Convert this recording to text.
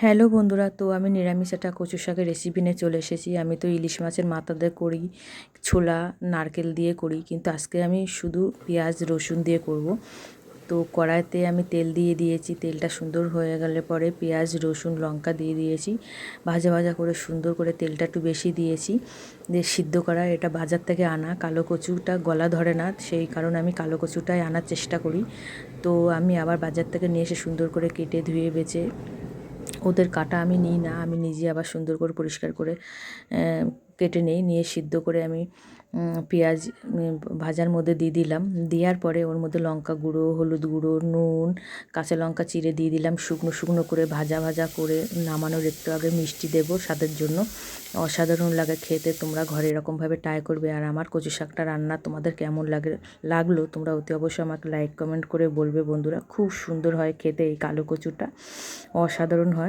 Hello বন্ধুরা, তো আমি নিরামিষ একটা কচু শাকের রেসিপি নিয়ে চলে এসেছি। আমি তো ইলিশ মাছের মাথা দিয়ে করি, ছোলা নারকেল দিয়ে করি, কিন্তু আজকে আমি শুধু পেঁয়াজ রসুন দিয়ে করব। তো কড়াইতে আমি তেল দিয়ে দিয়েছি, তেলটা সুন্দর হয়ে গেলে পরে পেঁয়াজ রসুন লঙ্কা দিয়ে দিয়েছি, ভাজা ভাজা করে সুন্দর করে তেলটা একটু বেশি দিয়েছি। দিয়ে সিদ্ধ করা এটা বাজার থেকে আনা কালো কচুটা গলা ধরে না, সেই কারণে আমি কালো কচুটাই আনার চেষ্টা করি। তো আমি আবার বাজার থেকে নিয়ে এসে সুন্দর করে কেটে ধুয়ে বেছে, ওদের কাটা আমি নিই না, আমি নিজে আবার সুন্দর করে পরিষ্কার করে কেটে নিয়ে সিদ্ধ করে আমি পেঁয়াজ ভাজার মধ্যে দিয়ে দিলাম। দেওয়ার পরে ওর মধ্যে লঙ্কা গুঁড়ো, হলুদ গুঁড়ো, নুন, কাঁচা লঙ্কা চিড়ে দিয়ে দিলাম। শুকনো শুকনো করে ভাজা ভাজা করে নামানোর একটু আগে মিষ্টি দেবো স্বাদের জন্য। অসাধারণ লাগে খেতে, তোমরা ঘরে এরকমভাবে ট্রাই করবে। আর আমার কচু শাকটা রান্না তোমাদের কেমন লাগলো তোমরা অতি অবশ্যই আমাকে লাইক কমেন্ট করে বলবে বন্ধুরা। খুব সুন্দর হয় খেতে এই কালো কচুটা, অসাধারণ হয়।